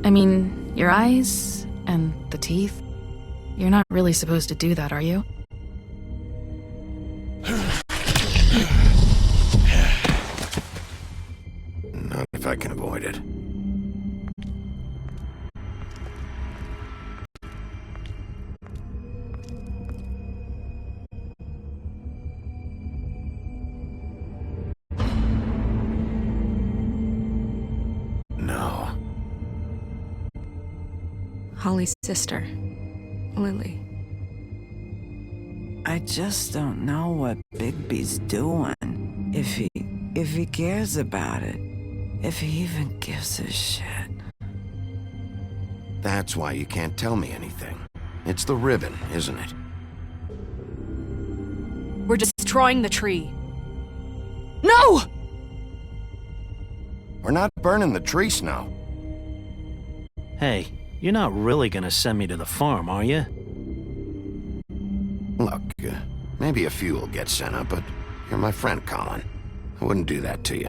I mean, your eyes and the teeth. You're not really supposed to do that, are you? Not if I can avoid it. No. Holly's sister, Lily. I just don't know what Bigby's doing. If he cares about it. If he even gives a shit. That's why you can't tell me anything. It's the ribbon, isn't it? We're destroying the tree. No! We're not burning the tree, Snow. Hey, you're not really gonna send me to the farm, are you? Look, maybe a few will get sent up, but you're my friend, Colin. I wouldn't do that to you.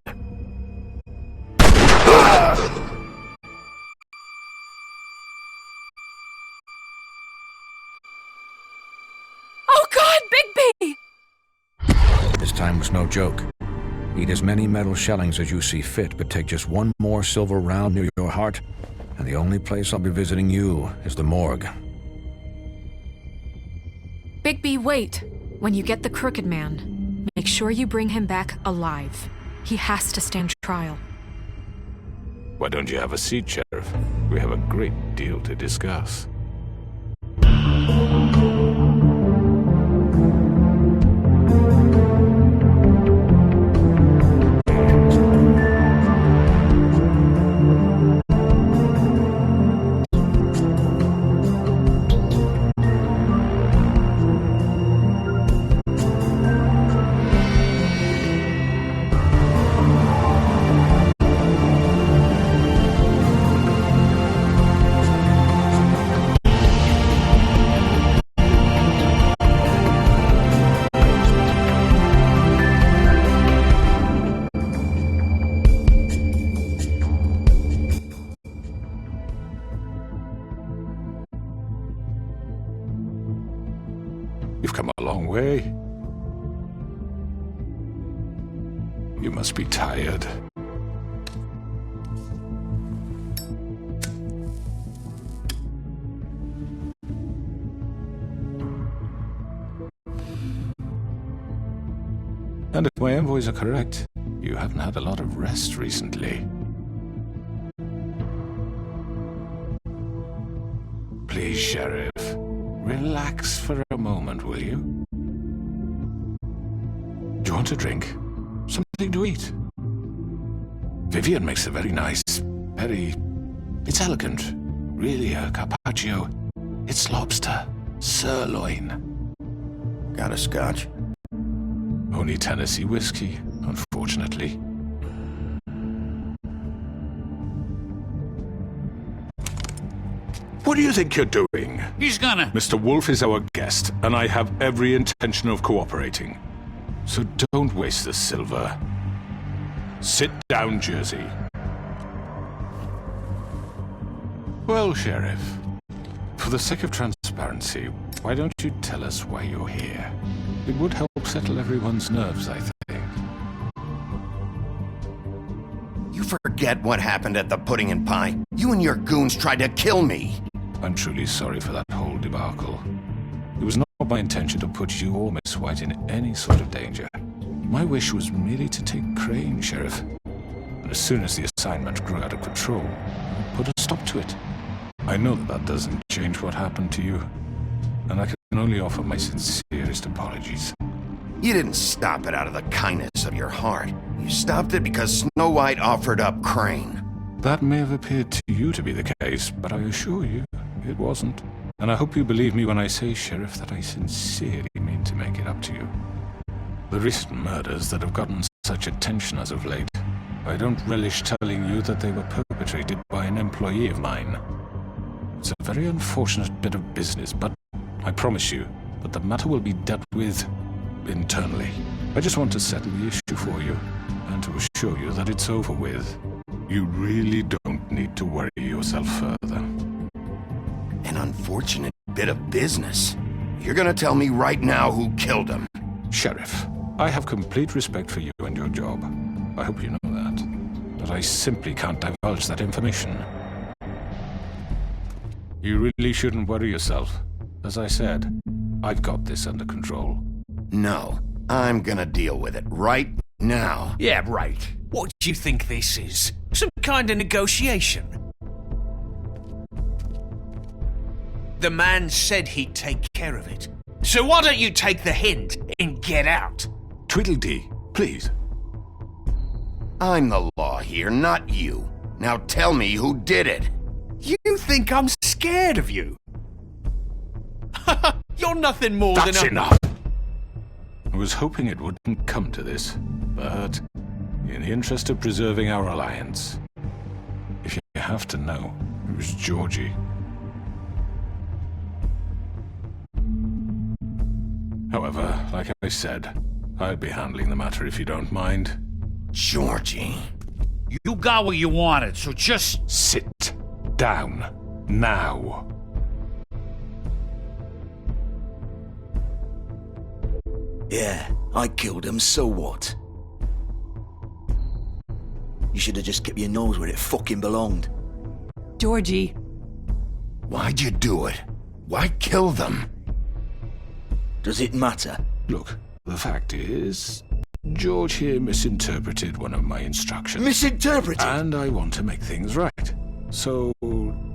Oh God, Bigby! This time was no joke. Eat as many metal shellings as you see fit, but take just one more silver round near your heart, and the only place I'll be visiting you is the morgue. Bigby, wait. When you get the Crooked Man, make sure you bring him back alive. He has to stand trial. Why don't you have a seat, Sheriff? We have a great deal to discuss. You've come a long way. You must be tired. And if my envoys are correct, you haven't had a lot of rest recently. Please, Sheriff, relax for a moment, will you? Do you want a drink? Something to eat? Vivian makes a very nice, it's elegant. Really a carpaccio. It's lobster, sirloin. Got a scotch? Only Tennessee whiskey, unfortunately. What do you think you're doing? He's gonna... Mr. Wolf is our guest, and I have every intention of cooperating. So don't waste the silver. Sit down, Jersey. Well, Sheriff, for the sake of transparency, why don't you tell us why you're here? It would help settle everyone's nerves, I think. You forget what happened at the Pudding and Pie. You and your goons tried to kill me. I'm truly sorry for that whole debacle. It was not my intention to put you or Miss White in any sort of danger. My wish was merely to take Crane, Sheriff. And as soon as the assignment grew out of control, I put a stop to it. I know that doesn't change what happened to you, and I can only offer my sincerest apologies. You didn't stop it out of the kindness of your heart. You stopped it because Snow White offered up Crane. That may have appeared to you to be the case, but I assure you, it wasn't. And I hope you believe me when I say, Sheriff, that I sincerely mean to make it up to you. The recent murders that have gotten such attention as of late, I don't relish telling you that they were perpetrated by an employee of mine. It's a very unfortunate bit of business, but I promise you that the matter will be dealt with internally. I just want to settle the issue for you, and to assure you that it's over with. You really don't need to worry yourself further. An unfortunate bit of business. You're gonna tell me right now who killed him. Sheriff, I have complete respect for you and your job. I hope you know that. But I simply can't divulge that information. You really shouldn't worry yourself. As I said, I've got this under control. No, I'm gonna deal with it right now. Yeah, right. What do you think this is? Some kind of negotiation? The man said he'd take care of it. So why don't you take the hint and get out? Tweedledee, please. I'm the law here, not you. Now tell me who did it. You think I'm scared of you? You're nothing more That's than enough! I was hoping it wouldn't come to this, but in the interest of preserving our alliance, if you have to know, it was Georgie. However, like I said, I'll be handling the matter if you don't mind. Georgie. You got what you wanted, so just... Sit down. Now. Yeah, I killed him, so what? You should have just kept your nose where it fucking belonged. Georgie. Why'd you do it? Why kill them? Does it matter? Look, the fact is, George here misinterpreted one of my instructions. Misinterpreted? And I want to make things right. So,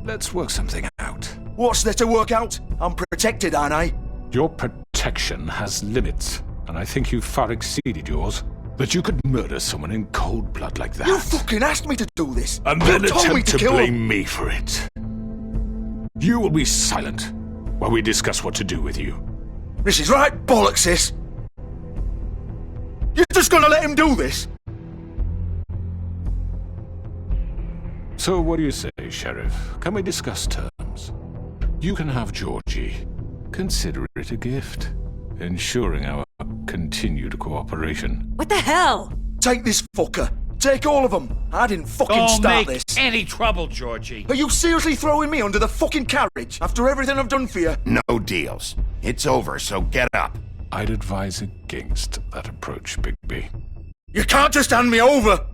let's work something out. What's there to work out? I'm protected, aren't I? Your protection has limits, and I think you've far exceeded yours. That you could murder someone in cold blood like that. You fucking asked me to do this! And You then told me attempt to kill him. blame me for it. You will be silent while we discuss what to do with you. This is right bollocks, sis! You're just gonna let him do this? So what do you say, Sheriff? Can we discuss terms? You can have Georgie. Consider it a gift, ensuring our continued cooperation. What the hell? Take this fucker. Take all of them. I didn't fucking Don't start make this. any trouble, Georgie. Are you seriously throwing me under the fucking carriage after everything I've done for you? No deals. It's over, so get up. I'd advise against that approach, Bigby. You can't just hand me over!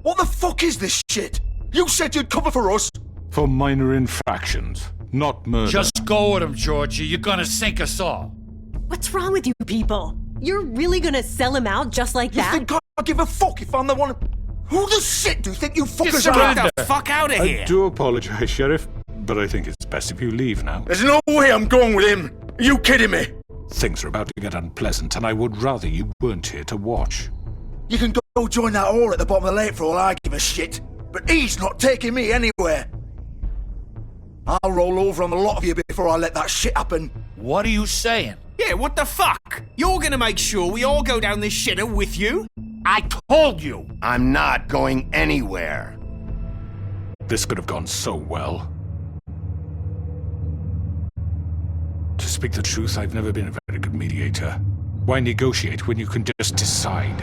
What the fuck is this shit? You said you'd cover for us! For minor infractions, not murder. Just go with him, Georgie. You're gonna sink us all. What's wrong with you people? You're really gonna sell him out just like You that? think I give a fuck if I'm the one... Who the shit do you think you fuckers are? Get the fuck out of I here. do apologize, Sheriff, but I think it's best if you leave now. There's no way I'm going with him! Are you kidding me? Things are about to get unpleasant, and I would rather you weren't here to watch. You can go join that whore at the bottom of the lake for all I give a shit. But he's not taking me anywhere. I'll roll over on the lot of you before I let that shit happen. What are you saying? Yeah, what the fuck? You're gonna make sure we all go down this shitter with you? I told you. I'm not going anywhere. This could have gone so well. To speak the truth, I've never been a very good mediator. Why negotiate when you can just decide?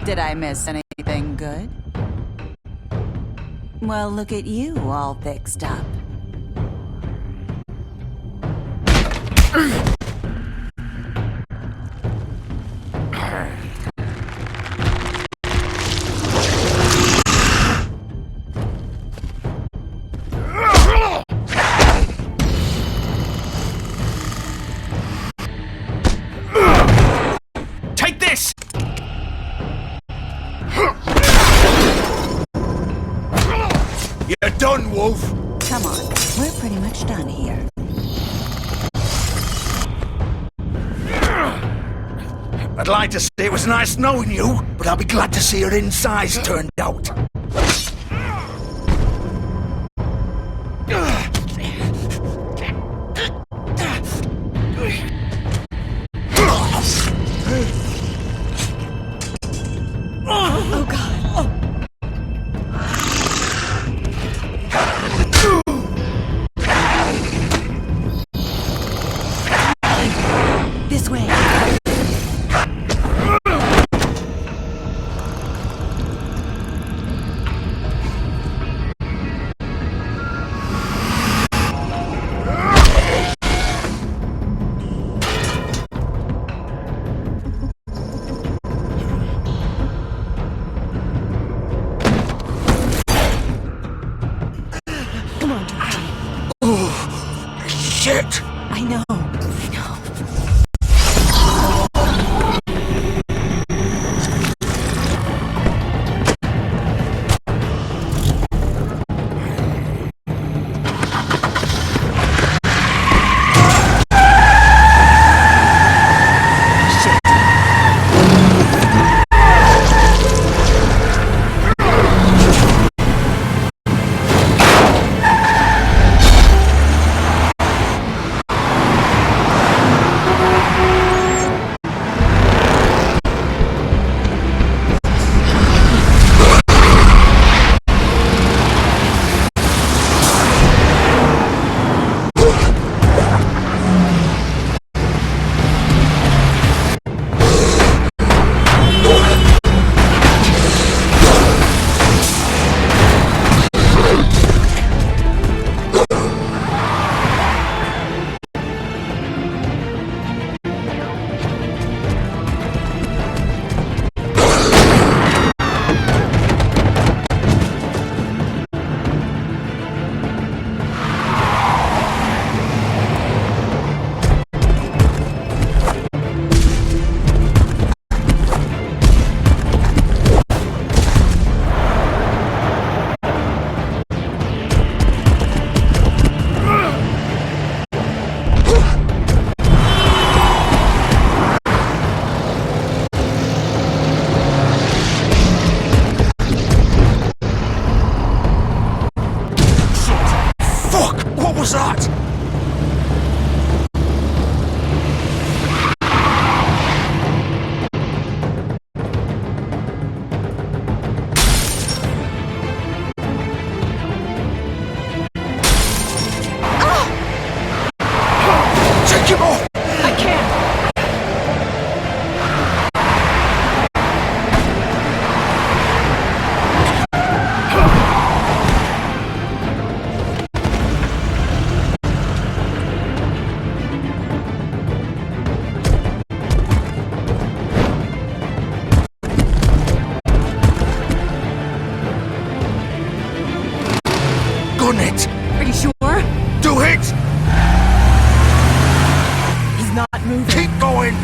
Did I miss anything good? Well, look at you, all fixed up. Take this! You're done, Wolf! Come on, we're pretty much done here. I'd like to say it was nice knowing you, but I'll be glad to see your insides turned out. Oh, God. This way. Come on, Georgie. Oh, shit! I know. What was that? Take him off! I can't! Gun it! Are you sure? Do it! He's not moving. Keep going!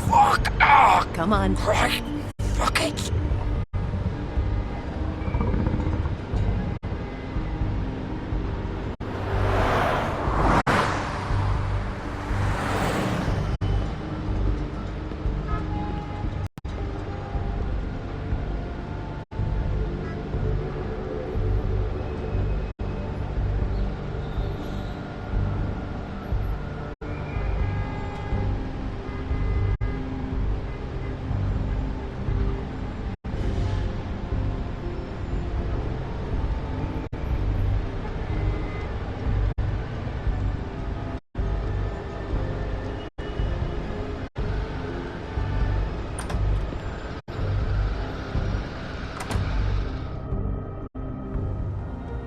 Fuck! Come on. Right! Fuck it!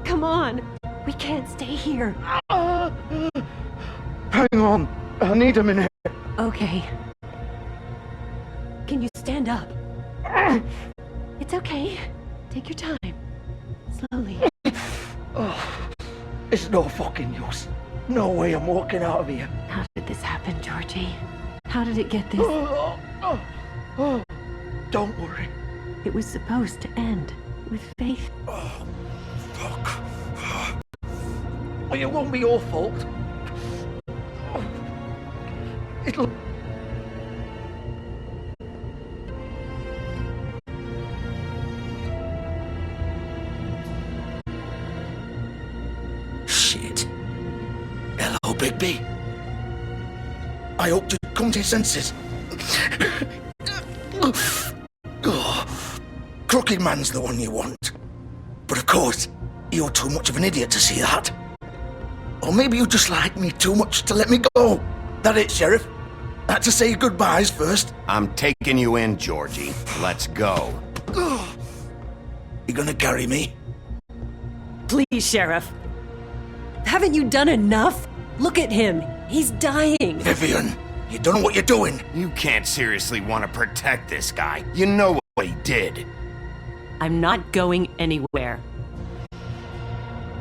Come on. We can't stay here. Hang on. I need a minute. Okay. Can you stand up? It's okay. Take your time. Slowly. Oh, it's no fucking use. No way I'm walking out of here. How did this happen, Georgie? How did it get this? Oh, don't worry. It was supposed to end with Faith. Oh, fuck. Well, it won't be your fault. Oh, it'll... Shit. Hello, Bigby. I hope to come to your senses. Oh, Crooked Man's the one you want. But of course, you're too much of an idiot to see that. Or maybe you just like me too much to let me go. That it, Sheriff? I had to say goodbyes first. I'm taking you in, Georgie. Let's go. You gonna carry me? Please, Sheriff. Haven't you done enough? Look at him. He's dying. Vivian, you don't know what you're doing. You can't seriously want to protect this guy. You know what he did. I'm not going anywhere.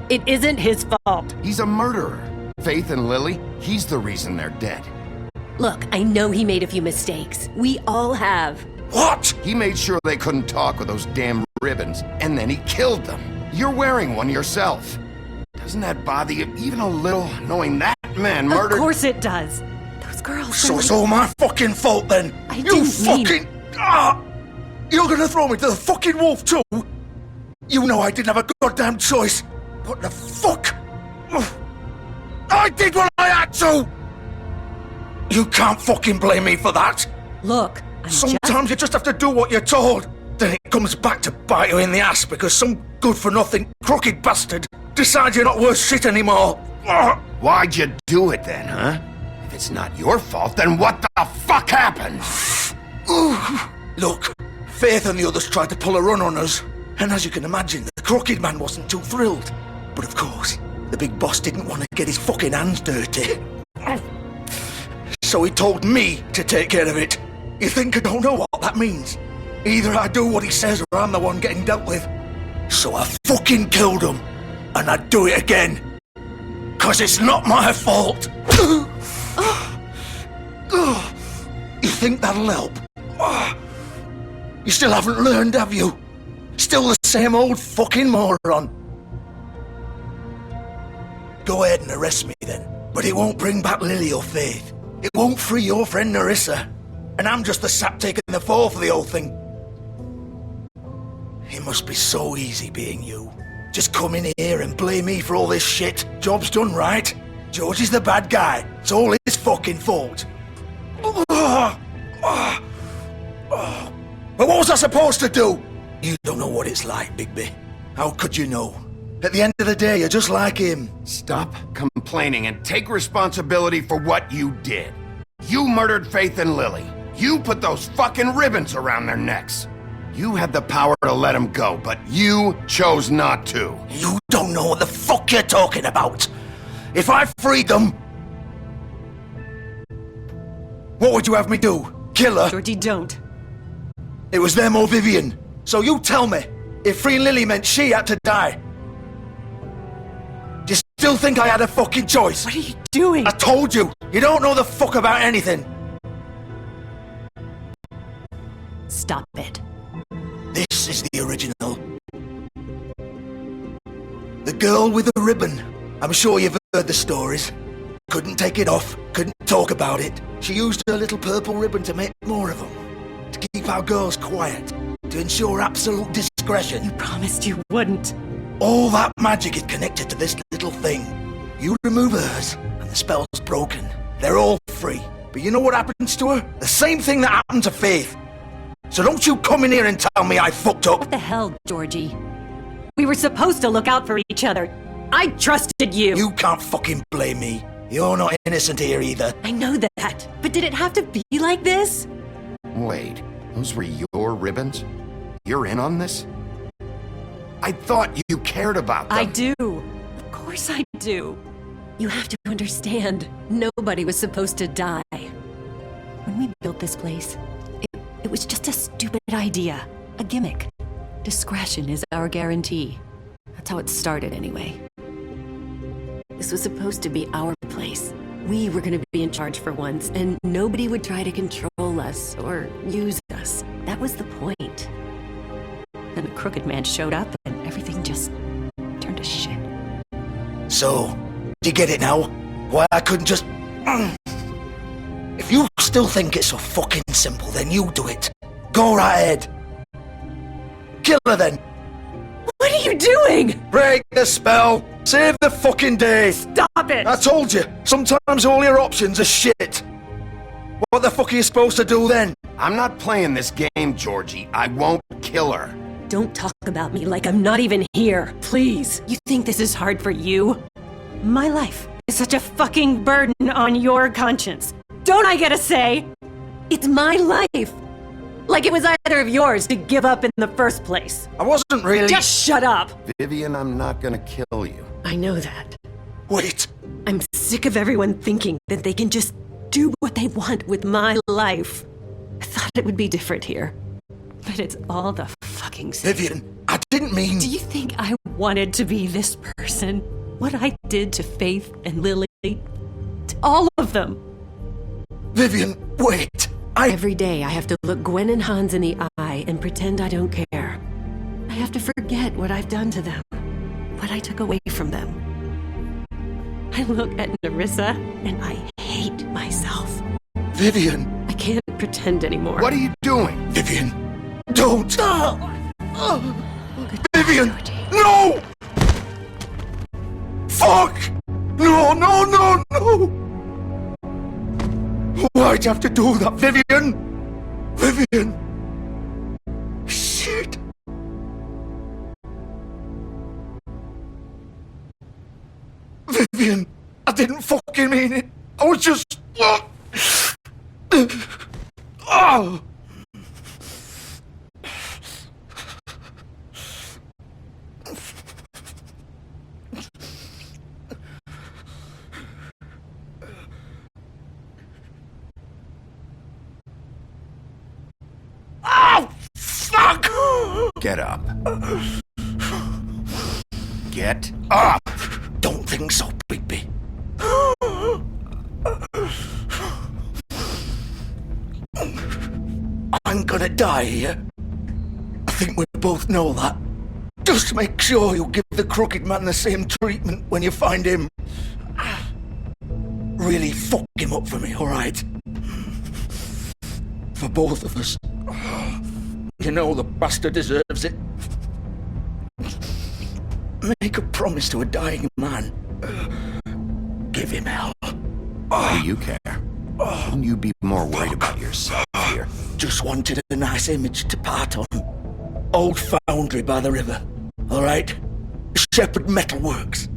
It isn't his fault. He's a murderer. Faith and Lily, he's the reason they're dead. Look, I know he made a few mistakes. We all have. What? He made sure they couldn't talk with those damn ribbons, and then he killed them. You're wearing one yourself. Doesn't that bother you even a little, knowing that man murdered... Of course it does. Those girls... So it's all my fucking fault then? You fucking... You're gonna throw me to the fucking wolf too? You know I didn't have a goddamn choice. What the fuck? I did what I had to! You can't fucking blame me for that. Look, Sometimes you just have to do what you're told. Then it comes back to bite you in the ass because some good-for-nothing, crooked bastard decides you're not worth shit anymore. Why'd you do it then, huh? If it's not your fault, then what the fuck happened? Look, Faith and the others tried to pull a run on us. And as you can imagine, the Crooked Man wasn't too thrilled. But of course, the big boss didn't want to get his fucking hands dirty. So he told me to take care of it. You think I don't know what that means? Either I do what he says or I'm the one getting dealt with. So I fucking killed him. And I'd do it again. 'Cause it's not my fault. You think that'll help? You still haven't learned, have you? Still the same old fucking moron. Go ahead and arrest me then. But it won't bring back Lily or Faith. It won't free your friend Nerissa. And I'm just the sap taking the fall for the whole thing. It must be so easy being you. Just come in here and blame me for all this shit. Job's done, right? George is the bad guy. It's all his fucking fault. But what was I supposed to do? You don't know what it's like, Bigby. How could you know? At the end of the day, you're just like him. Stop complaining and take responsibility for what you did. You murdered Faith and Lily. You put those fucking ribbons around their necks. You had the power to let them go, but you chose not to. You don't know what the fuck you're talking about. If I freed them... What would you have me do? Kill her? Georgie, don't. It was them or Vivian. So you tell me, if freeing Lily meant she had to die, do you still think I had a fucking choice? What are you doing? I told you, you don't know the fuck about anything. Stop it. This is the original. The girl with the ribbon. I'm sure you've heard the stories. Couldn't take it off, couldn't talk about it. She used her little purple ribbon to make more of them. To keep our girls quiet. To ensure absolute discretion. You promised you wouldn't. All that magic is connected to this little thing. You remove hers, and the spell's broken. They're all free. But you know what happens to her? The same thing that happened to Faith. So don't you come in here and tell me I fucked up. What the hell, Georgie? We were supposed to look out for each other. I trusted you. You can't fucking blame me. You're not innocent here either. I know that, but did it have to be like this? Wait, those were your ribbons? You're in on this? I thought you cared about them. I do. Of course I do. You have to understand, nobody was supposed to die. When we built this place, it was just a stupid idea. A gimmick. Discretion is our guarantee. That's how it started anyway. This was supposed to be our place. We were gonna be in charge for once, and nobody would try to control us or use us. That was the point. Then the Crooked Man showed up and everything just turned to shit. So, do you get it now? Why I couldn't just... If you still think it's so fucking simple, then you do it. Go right ahead. Kill her then. What are you doing? Break the spell. Save the fucking day. Stop it! I told you, sometimes all your options are shit. What the fuck are you supposed to do then? I'm not playing this game, Georgie. I won't kill her. Don't talk about me like I'm not even here, please. You think this is hard for you? My life is such a fucking burden on your conscience. Don't I get a say? It's my life. Like it was either of yours to give up in the first place. I wasn't really... Just shut up! Vivian, I'm not gonna kill you. I know that. Wait. I'm sick of everyone thinking that they can just do what they want with my life. I thought it would be different here. But it's all the fucking same. Vivian, I didn't mean... Do you think I wanted to be this person? What I did to Faith and Lily? To all of them? Vivian, wait. Every day I have to look Gwen and Hans in the eye and pretend I don't care. I have to forget what I've done to them. What I took away from them. I look at Nerissa and I hate myself. Vivian. I can't pretend anymore. What are you doing? Vivian, don't. Vivian, no! Fuck! No, no, no, no! Why'd you have to do that, Vivian? Vivian! Shit! Vivian, I didn't fucking mean it. I was just... Oh! Oh, fuck! Get up. Get up! Don't think so, Bigby. I'm gonna die here. I think we both know that. Just make sure you give the Crooked Man the same treatment when you find him. Really fuck him up for me, alright? For both of us. You know the bastard deserves it. Make a promise to a dying man. Give him hell. Why do you care? Shouldn't you be more worried about yourself here? Just wanted a nice image to part on. Old foundry by the river. Alright? Shepherd Metalworks.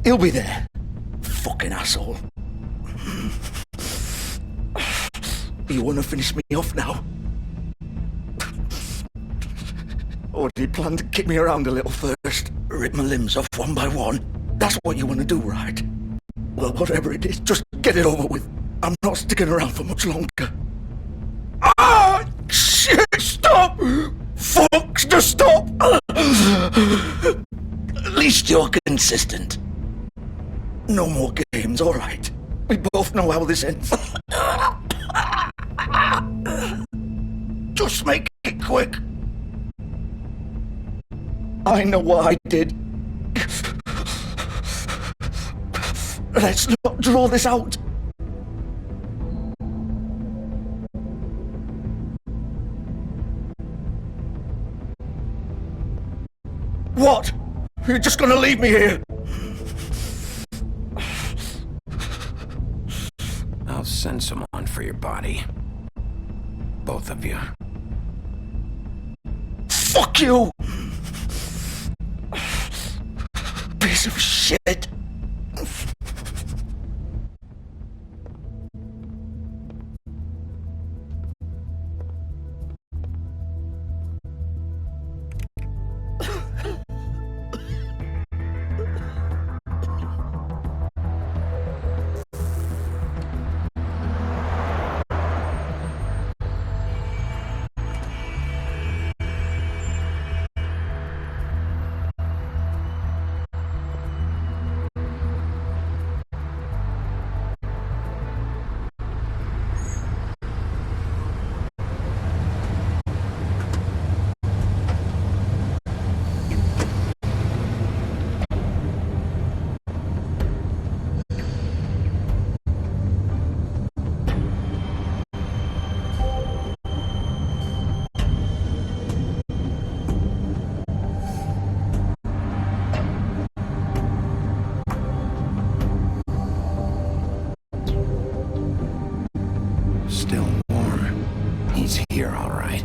He'll be there. Fucking asshole. You wanna finish me off now? Or do you plan to kick me around a little first? Rip my limbs off one by one? That's what you wanna do, right? Well, whatever it is, just get it over with. I'm not sticking around for much longer. Ah! Shit! Stop! Fuck! Just stop! At least you're consistent. No more games, alright? We both know how this ends. Just make it quick. I know what I did. Let's not draw this out. What? You're just gonna leave me here? I'll send someone for your body. Both of you. Fuck you! Piece of shit! all right.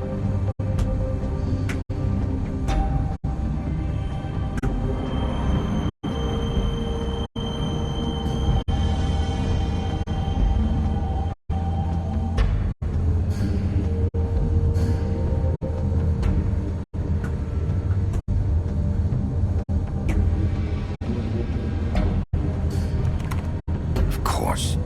Of course.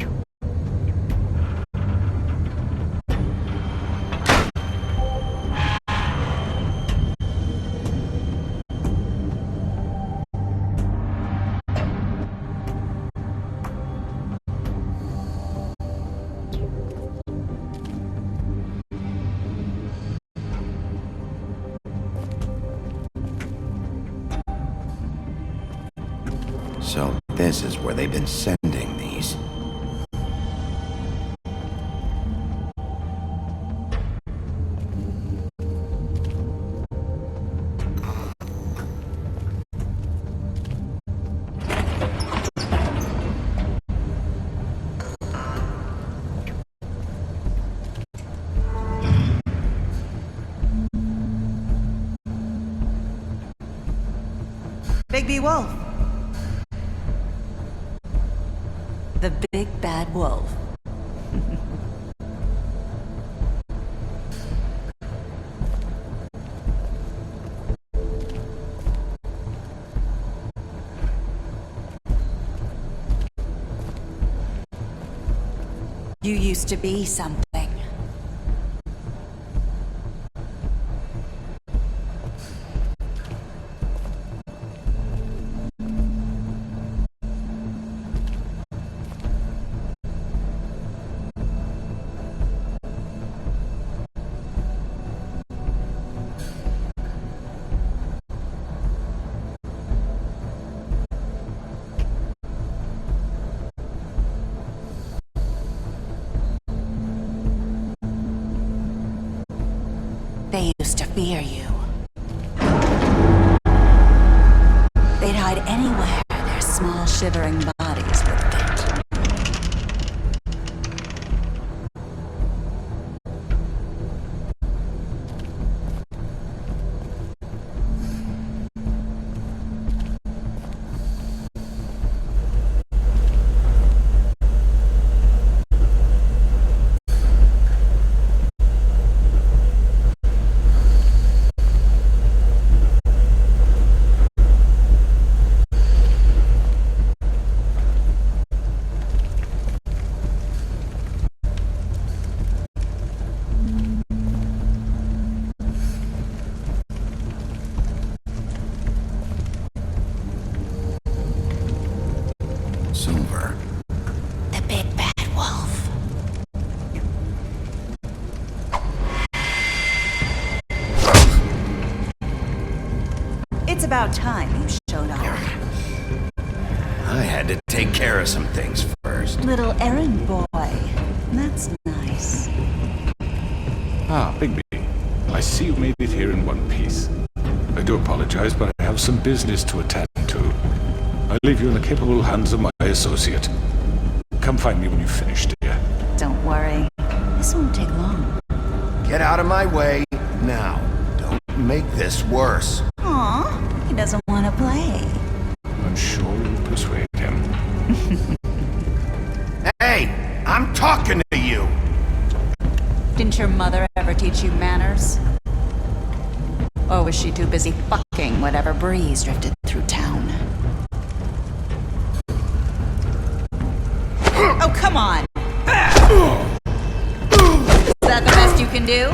So this is where they've been sending these. Bigby Wolf. The big bad wolf. You used to be something. They used to fear you. They'd hide anywhere their small shivering bodies would fit. Silver. The big bad wolf. It's about time you showed up. I had to take care of some things first. Little errand boy. That's nice. Ah, Bigby. I see you made it here in one piece. I do apologize, but I have some business to attend to. I leave you in the capable hands of my associate. Come find me when you've finished, dear. Don't worry. This won't take long. Get out of my way now. Don't make this worse. Aw, he doesn't want to play. I'm sure you'll persuade him. Hey, I'm talking to you. Didn't your mother ever teach you manners? Or was she too busy fucking whatever breeze drifted through town? Oh, come on! Is that the best you can do?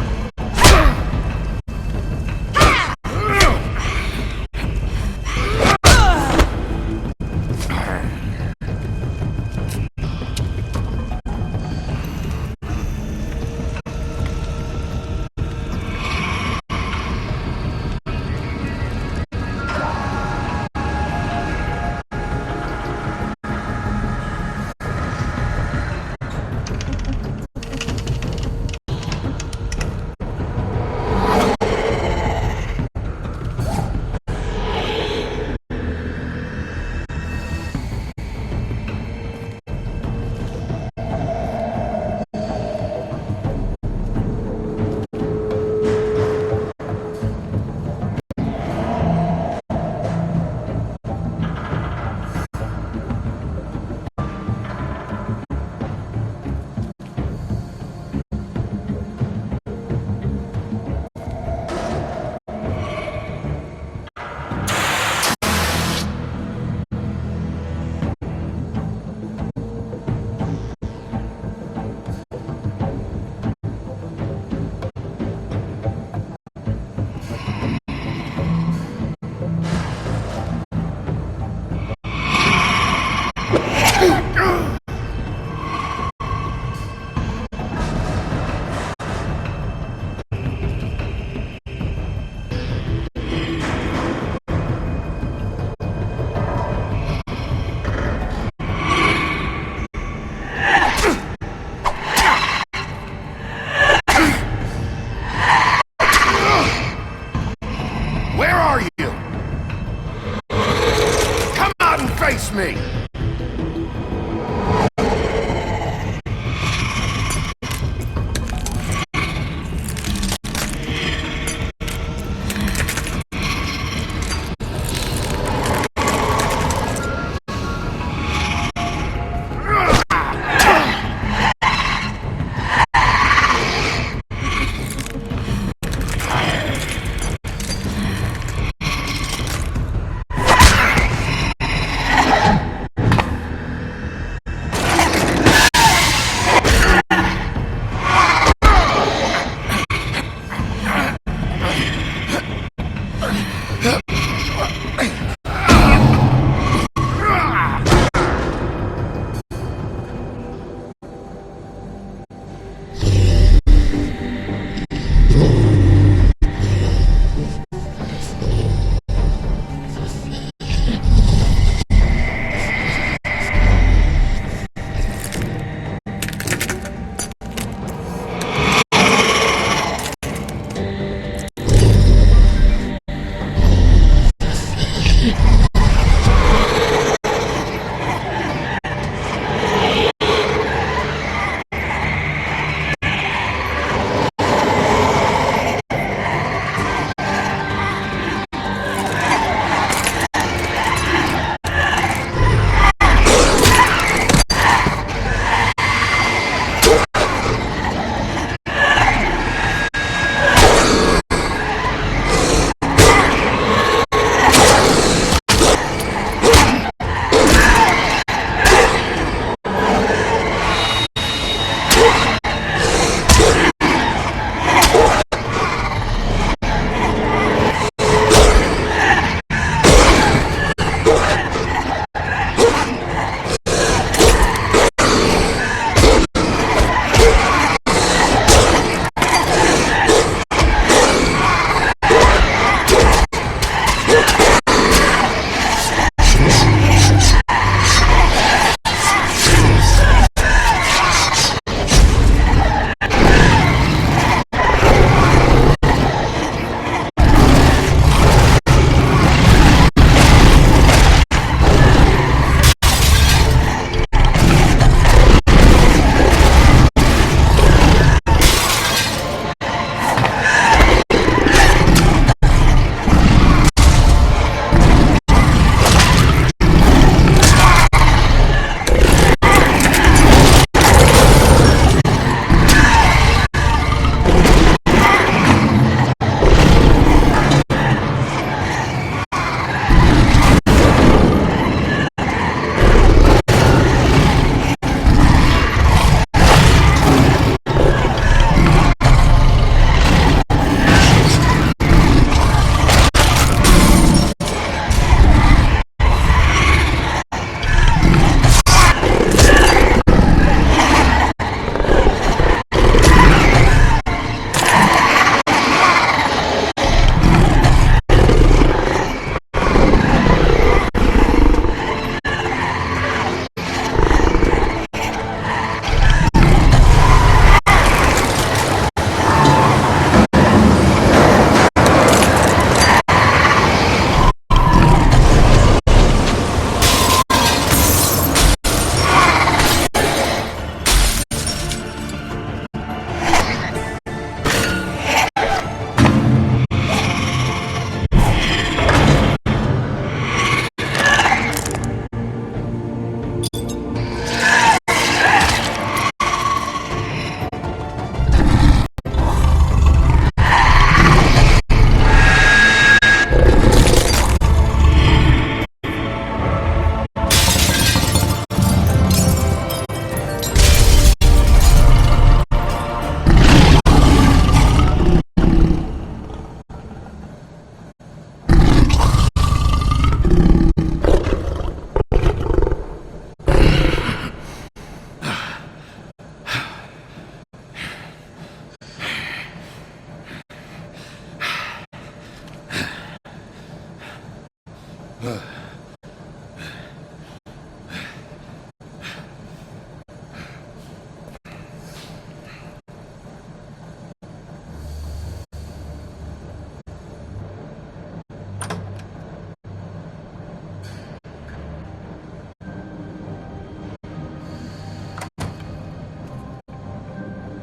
Trust me.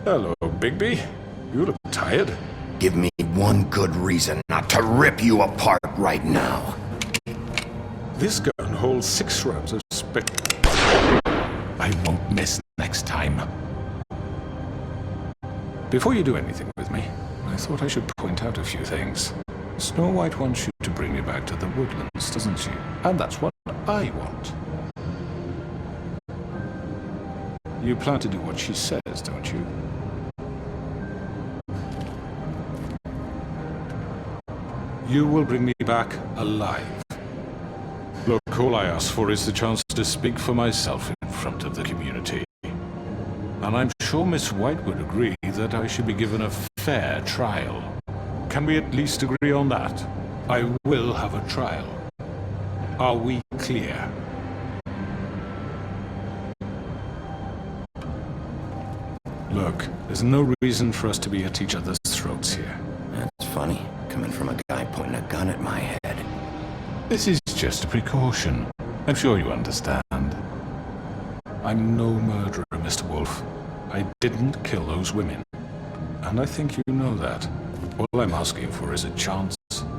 Hello, Bigby. You look tired. Give me one good reason not to rip you apart right now. This gun holds 6 rounds of spit. I won't miss next time. Before you do anything with me, I thought I should point out a few things. Snow White wants you to bring me back to the woodlands, doesn't she? And that's what I want. You plan to do what she says, don't you? You will bring me back alive. Look, all I ask for is the chance to speak for myself in front of the community. And I'm sure Miss White would agree that I should be given a fair trial. Can we at least agree on that? I will have a trial. Are we clear? Look, there's no reason for us to be at each other's throats here. That's funny, coming from a guy pointing a gun at my head. This is just a precaution. I'm sure you understand. I'm no murderer, Mr. Wolf. I didn't kill those women. And I think you know that. All I'm asking for is a chance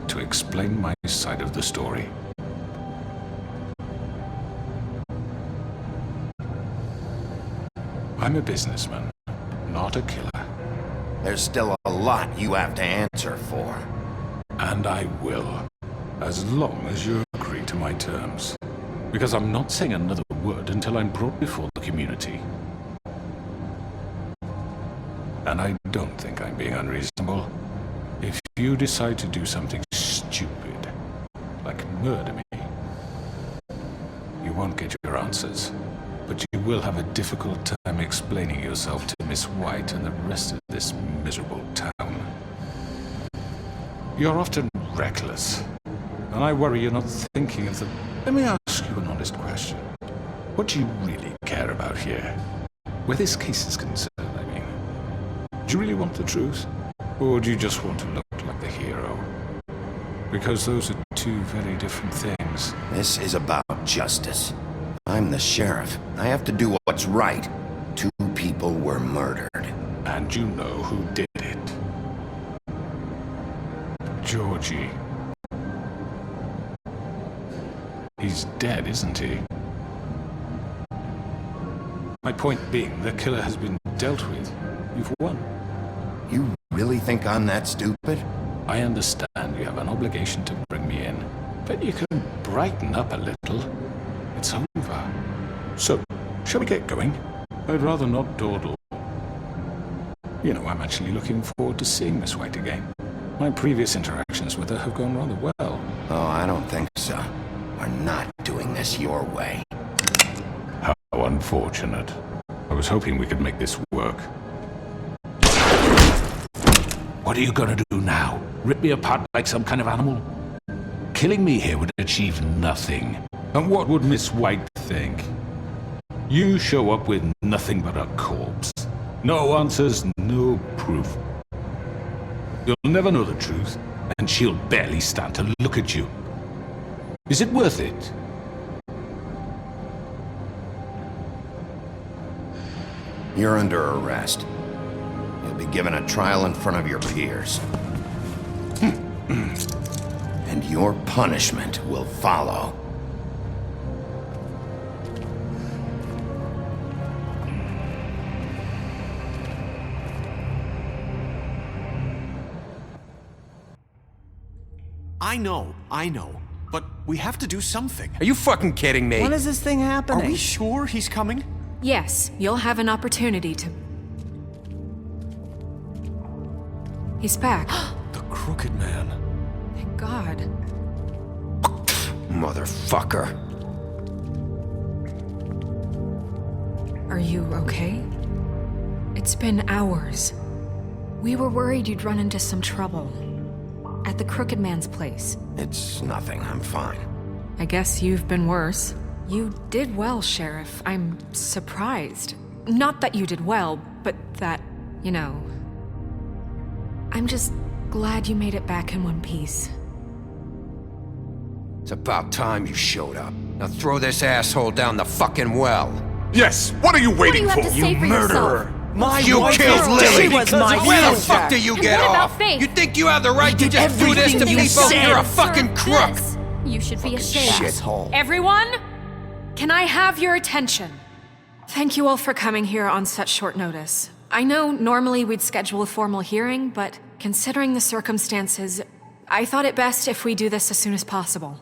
to explain my side of the story. I'm a businessman, not a killer. There's still a lot you have to answer for. And I will, as long as you agree to my terms. Because I'm not saying another word until I'm brought before the community. And I don't think I'm being unreasonable. If you decide to do something stupid, like murder me, you won't get your answers. But you will have a difficult time explaining yourself to Miss White and the rest of this miserable town. You're often reckless, and I worry you're not thinking of the... Let me ask you an honest question. What do you really care about here? Where this case is concerned, I mean. Do you really want the truth? Or do you just want to look like the hero? Because those are two very different things. This is about justice. I'm the sheriff. I have to do what's right. 2 people were murdered. And you know who did it. Georgie. He's dead, isn't he? My point being, the killer has been dealt with. You've won. You really think I'm that stupid? I understand you have an obligation to bring me in, but you can brighten up a little. It's over. So, shall we get going? I'd rather not dawdle. You know, I'm actually looking forward to seeing Miss White again. My previous interactions with her have gone rather well. Oh, I don't think so. We're not doing this your way. How unfortunate. I was hoping we could make this work. What are you gonna do now? Rip me apart like some kind of animal? Killing me here would achieve nothing. And what would Miss White think? You show up with nothing but a corpse. No answers, no proof. You'll never know the truth, and she'll barely stand to look at you. Is it worth it? You're under arrest. You'll be given a trial in front of your peers. And your punishment will follow. I know. But we have to do something. Are you fucking kidding me? When is this thing happening? Are we sure he's coming? Yes, you'll have an opportunity to... He's back. The Crooked Man. Thank God. Motherfucker. Are you okay? It's been hours. We were worried you'd run into some trouble. At the Crooked Man's place. It's nothing. I'm fine. I guess you've been worse. You did well, Sheriff. I'm surprised. Not that you did well, but that, you know... I'm just glad you made it back in one piece. It's about time you showed up. Now throw this asshole down the fucking well. Yes, what are you waiting What do you for? have to say for murderer! yourself? My You wife killed is- Lily! She was my Where the sister. fuck do you And get what about off? Faith? You think you have the right to just do this to Everything you people? said. You're a fucking crook! This. You should be ashamed. Shithole. Everyone, can I have your attention? Thank you all for coming here on such short notice. I know normally we'd schedule a formal hearing, but considering the circumstances, I thought it best if we do this as soon as possible.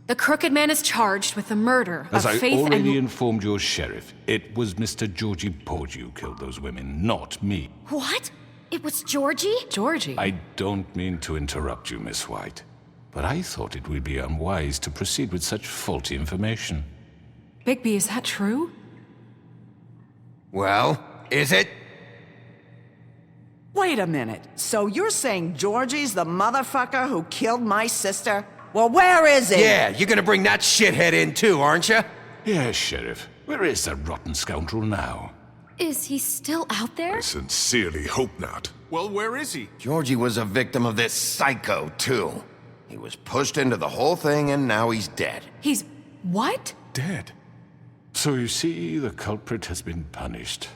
The Crooked Man is charged with the murder As of I Faith already and... informed your sheriff, it was Mr. Georgie Porgy who killed those women, not me. What? It was Georgie? Georgie? I don't mean to interrupt you, Miss White, but I thought it would be unwise to proceed with such faulty information. Bigby, is that true? Well, is it? Wait a minute. So you're saying Georgie's the motherfucker who killed my sister? Well, where is he? Yeah, you're gonna bring that shithead in too, aren't you? Yes, Sheriff. Where is that rotten scoundrel now? Is he still out there? I sincerely hope not. Well, where is he? Georgie was a victim of this psycho, too. He was pushed into the whole thing and now he's dead. He's... what? Dead. So you see, the culprit has been punished.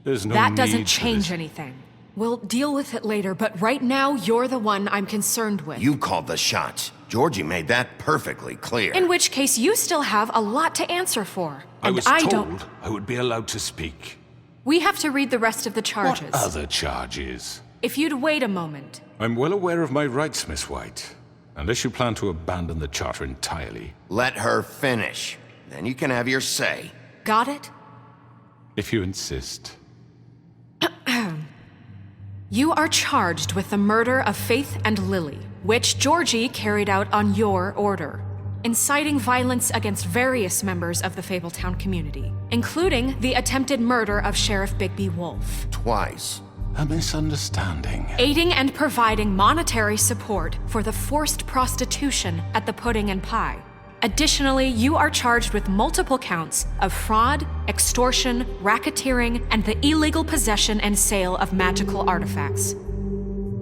There's no That need doesn't for change this. anything. We'll deal with it later, but right now, you're the one I'm concerned with. You called the shots. Georgie made that perfectly clear. In which case, you still have a lot to answer for. I And was I told don't... I would be allowed to speak. We have to read the rest of the charges. What other charges? If you'd wait a moment. I'm well aware of my rights, Miss White. Unless you plan to abandon the charter entirely. Let her finish. Then you can have your say. Got it? If you insist. You are charged with the murder of Faith and Lily, which Georgie carried out on your order, inciting violence against various members of the Fabletown community, including the attempted murder of Sheriff Bigby Wolf. Twice. A misunderstanding. Aiding and providing monetary support for the forced prostitution at the Pudding and Pie. Additionally, you are charged with multiple counts of fraud, extortion, racketeering, and the illegal possession and sale of magical artifacts.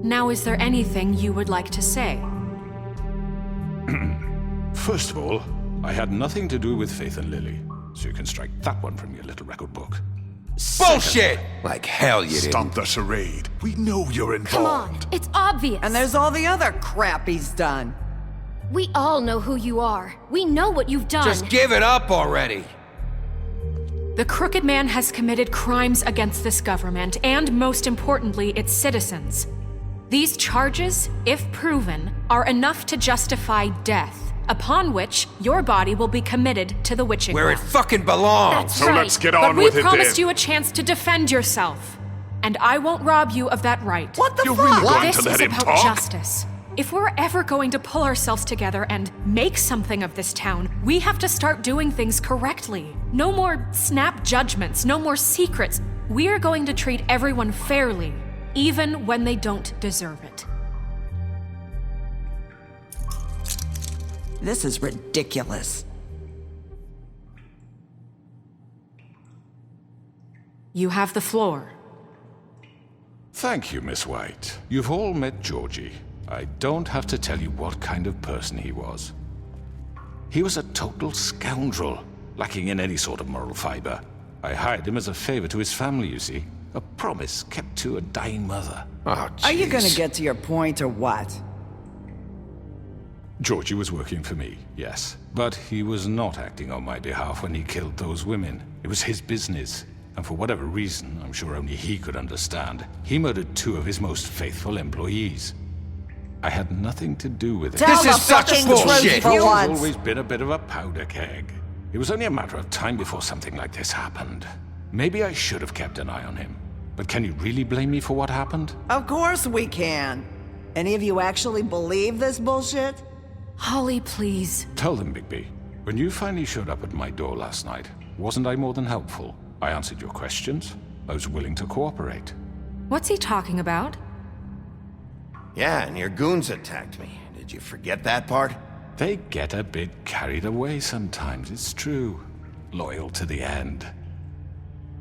Now, is there anything you would like to say? First of all, I had nothing to do with Faith and Lily, so you can strike that one from your little record book. Bullshit! Like hell you didn't. Stop the charade. We know you're involved. Come on, it's obvious. And there's all the other crap he's done. We all know who you are. We know what you've done. Just give it up already. The Crooked Man has committed crimes against this government and, most importantly, its citizens. These charges, if proven, are enough to justify death, upon which your body will be committed to the witching Where it well. fucking belongs. That's So right. let's get But on we with it promised then. you a chance to defend yourself, and I won't rob you of that right. What the You're fuck? really going This to let is him about talk? justice. If we're ever going to pull ourselves together and make something of this town, we have to start doing things correctly. No more snap judgments, no more secrets. We're going to treat everyone fairly, even when they don't deserve it. This is ridiculous. You have the floor. Thank you, Miss White. You've all met Georgie. I don't have to tell you what kind of person he was. He was a total scoundrel, lacking in any sort of moral fiber. I hired him as a favor to his family, you see. A promise kept to a dying mother. Oh, Are you gonna jeez. get to your point or what? Georgie was working for me, yes. But he was not acting on my behalf when he killed those women. It was his business. And for whatever reason, I'm sure only he could understand, he murdered 2 of his most faithful employees. I had nothing to do with it. Tell This the is such fucking bullshit. truth for He's once. always been a bit of a powder keg. It was only a matter of time before something like this happened. Maybe I should have kept an eye on him. But can you really blame me for what happened? Of course we can. Any of you actually believe this bullshit? Holly, please. Tell them, Bigby. When you finally showed up at my door last night, wasn't I more than helpful? I answered your questions. I was willing to cooperate. What's he talking about? Yeah, and your goons attacked me. Did you forget that part? They get a bit carried away sometimes, it's true. Loyal to the end.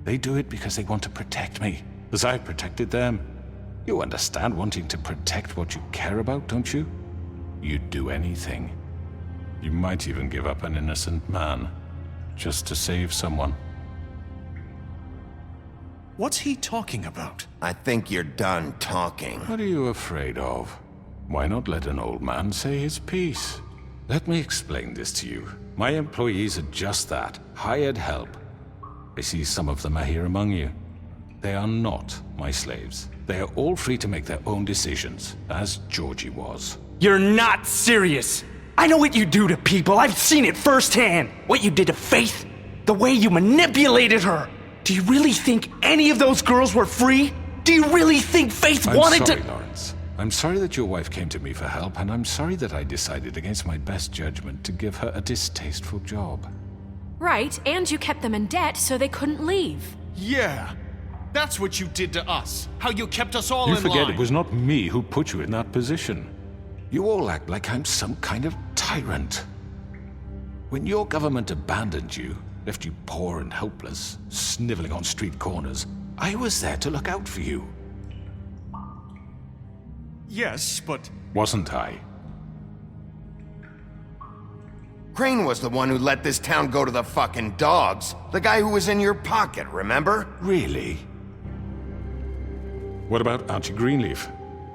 They do it because they want to protect me, as I've protected them. You understand wanting to protect what you care about, don't you? You'd do anything. You might even give up an innocent man, just to save someone. What's he talking about? I think you're done talking. What are you afraid of? Why not let an old man say his piece? Let me explain this to you. My employees are just that, hired help. I see some of them are here among you. They are not my slaves. They are all free to make their own decisions, as Georgie was. You're not serious! I know what you do to people, I've seen it firsthand! What you did to Faith, the way you manipulated her! Do you really think any of those girls were free? Do you really think Faith wanted I'm sorry, to— Lawrence. I'm sorry that your wife came to me for help, and I'm sorry that I decided against my best judgment to give her a distasteful job. Right, and you kept them in debt so they couldn't leave. Yeah. That's what you did to us. How you kept us all You in forget line. it was not me who put you in that position. You all act like I'm some kind of tyrant. When your government abandoned you, left you poor and helpless, sniveling on street corners, I was there to look out for you. Yes, but... Wasn't I? Crane was the one who let this town go to the fucking dogs. The guy who was in your pocket, remember? Really? What about Archie Greenleaf?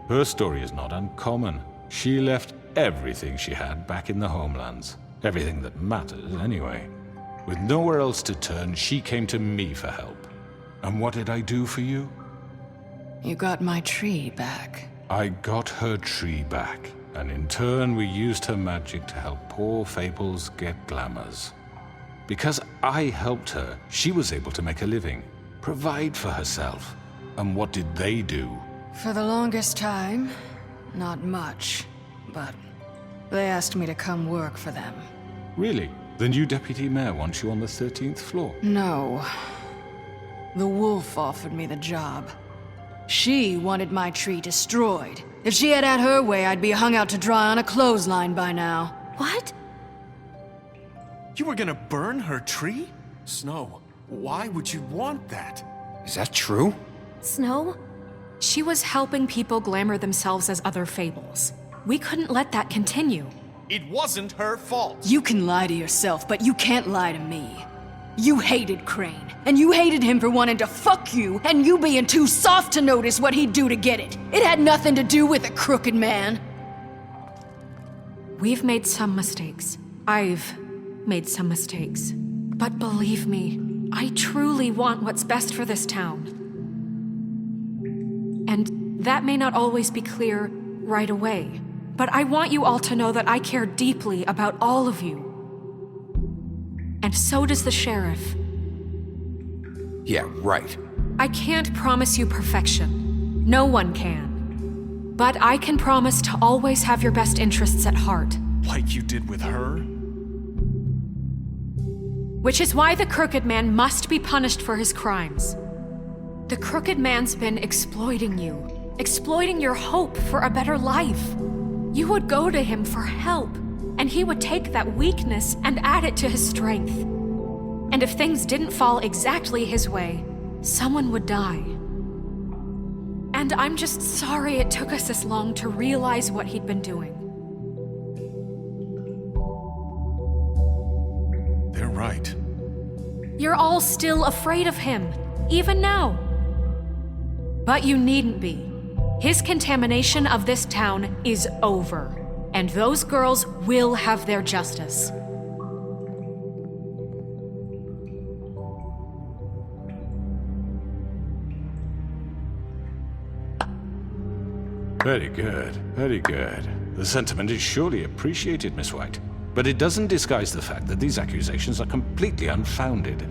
Her story is not uncommon. She left everything she had back in the homelands. Everything that matters, anyway. With nowhere else to turn, she came to me for help. And what did I do for you? You got my tree back. I got her tree back, and in turn we used her magic to help poor Fables get glamours. Because I helped her, she was able to make a living, provide for herself. And what did they do? For the longest time, not much. But they asked me to come work for them. Really? The new deputy mayor wants you on the 13th floor? No. The wolf offered me the job. She wanted my tree destroyed. If she had her way, I'd be hung out to dry on a clothesline by now. What? You were gonna burn her tree? Snow, why would you want that? Is that true? Snow? She was helping people glamour themselves as other Fables. We couldn't let that continue. It wasn't her fault. You can lie to yourself, but you can't lie to me. You hated Crane, and you hated him for wanting to fuck you, and you being too soft to notice what he'd do to get it. It had nothing to do with a crooked man. We've made some mistakes. I've made some mistakes. But believe me, I truly want what's best for this town. And that may not always be clear right away, but I want you all to know that I care deeply about all of you. And so does the sheriff. Yeah, right. I can't promise you perfection. No one can. But I can promise to always have your best interests at heart. Like you did with her? Which is why the Crooked Man must be punished for his crimes. The Crooked Man's been exploiting you, exploiting your hope for a better life. You would go to him for help, and he would take that weakness and add it to his strength. And if things didn't fall exactly his way, someone would die. And I'm just sorry it took us this long to realize what he'd been doing. They're right. You're all still afraid of him, even now. But you needn't be. His contamination of this town is over, and those girls will have their justice. Very good, very good. The sentiment is surely appreciated, Miss White. But it doesn't disguise the fact that these accusations are completely unfounded.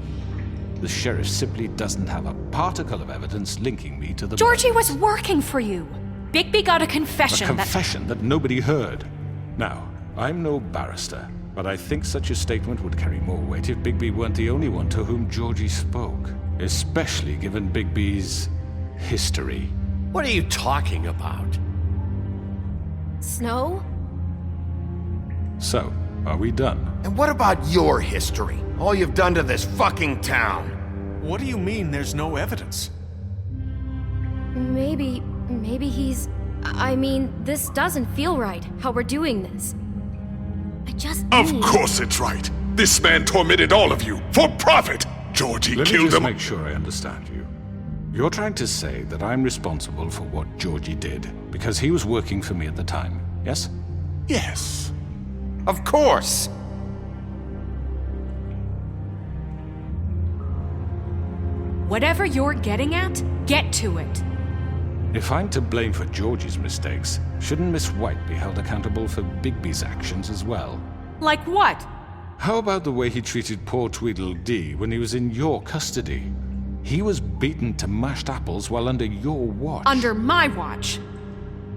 The sheriff simply doesn't have a particle of evidence linking me to the... Georgie was working for you. Bigby got a confession A confession that nobody heard. Now, I'm no barrister, but I think such a statement would carry more weight if Bigby weren't the only one to whom Georgie spoke. Especially given Bigby's history. What are you talking about? Snow? So, are we done? And what about your history? All you've done to this fucking town? What do you mean there's no evidence? Maybe he's... I mean, this doesn't feel right, how we're doing this. I just Of need... course it's right. This man tormented all of you, for profit! Georgie Let me killed just them. make sure I understand you. You're trying to say that I'm responsible for what Georgie did because he was working for me at the time, yes? Yes. Of course! Whatever you're getting at, get to it. If I'm to blame for Georgie's mistakes, shouldn't Miss White be held accountable for Bigby's actions as well? Like what? How about the way he treated poor Tweedledee when he was in your custody? He was beaten to mashed apples while under your watch. Under my watch.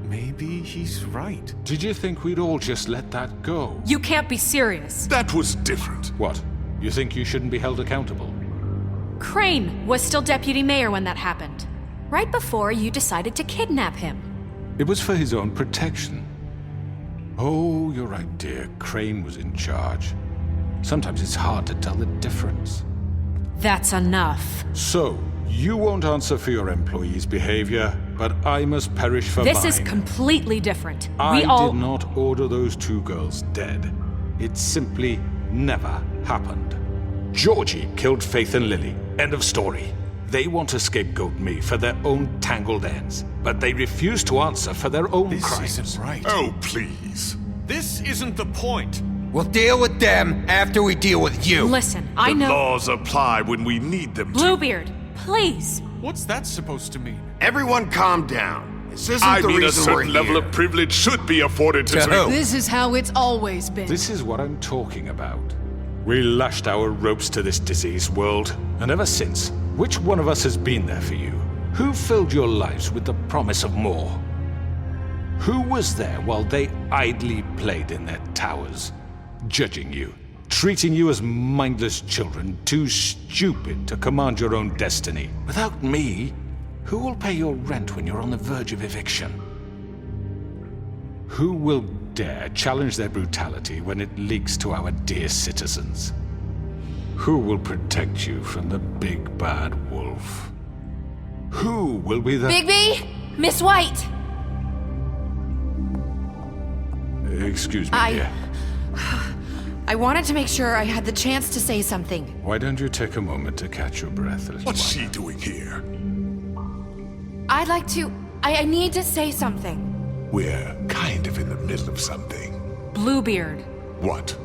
Maybe he's right. Did you think we'd all just let that go? You can't be serious. That was different. What? You think you shouldn't be held accountable? Crane was still deputy mayor when that happened. Right before you decided to kidnap him. It was for his own protection. Oh, you're right, dear. Crane was in charge. Sometimes it's hard to tell the difference. That's enough. So, you won't answer for your employees' behavior, but I must perish for mine. This is completely different. I did not order those two girls dead. It simply never happened. Georgie killed Faith and Lily. End of story. They want to scapegoat me for their own tangled ends, but they refuse to answer for their own crimes. This isn't right. Oh, please. This isn't the point. We'll deal with them after we deal with you. Listen, I know. The laws apply when we need them to. Bluebeard, please. What's that supposed to mean? Everyone calm down. This isn't I the mean, a reason we're certain level here. of privilege should be afforded to... This is how it's always been. This is what I'm talking about. We lashed our ropes to this diseased world, and ever since, which one of us has been there for you? Who filled your lives with the promise of more? Who was there while they idly played in their towers, judging you, treating you as mindless children, too stupid to command your own destiny? Without me, who will pay your rent when you're on the verge of eviction? Who will dare challenge their brutality when it leaks to our dear citizens? Who will protect you from the big bad wolf? Who will be the... Bigby! Miss White! Excuse me, dear. I wanted to make sure I had the chance to say something. Why don't you take a moment to catch your breath, little What's one? she doing here? I'd like to... I need to say something. We're kind of in the middle of something. Bluebeard. What?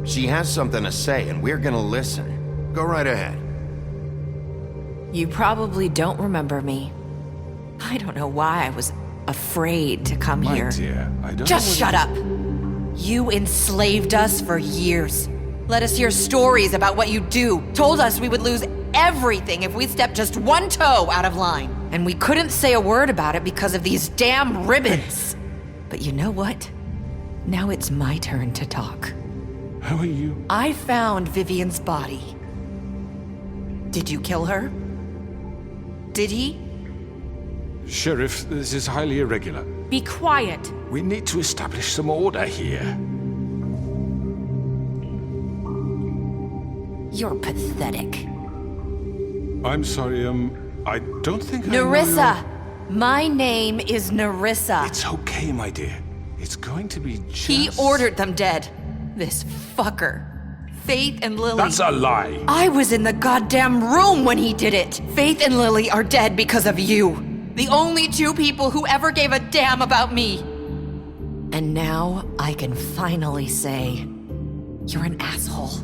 She has something to say, and we're gonna listen. Go right ahead. You probably don't remember me. I don't know why I was afraid to come My here. dear, I don't Just know shut up! You enslaved us for years. Let us hear stories about what you do. Told us we would lose everything if we stepped just one toe out of line. And we couldn't say a word about it because of these damn ribbons. But you know what? Now it's my turn to talk. How are you? I found Vivian's body. Did you kill her? Did he? Sheriff, this is highly irregular. Be quiet. We need to establish some order here. You're pathetic. I'm sorry, I don't think I know Nerissa! My name is Nerissa. It's okay, my dear. It's going to be just... He ordered them dead. This fucker. Faith and Lily. That's a lie. I was in the goddamn room when he did it. Faith and Lily are dead because of you. The only two people who ever gave a damn about me. And now I can finally say, you're an asshole.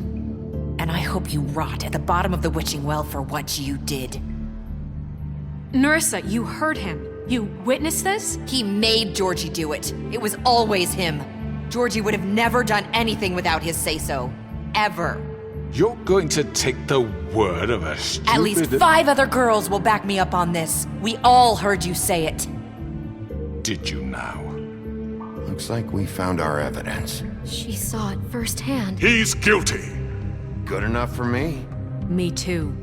And I hope you rot at the bottom of the witching well for what you did. Nerissa, you heard him. You witnessed this? He made Georgie do it. It was always him. Georgie would have never done anything without his say-so. Ever. You're going to take the word of a stupid... At least 5 other girls will back me up on this. We all heard you say it. Did you now? Looks like we found our evidence. She saw it firsthand. He's guilty. Good enough for me. Me too.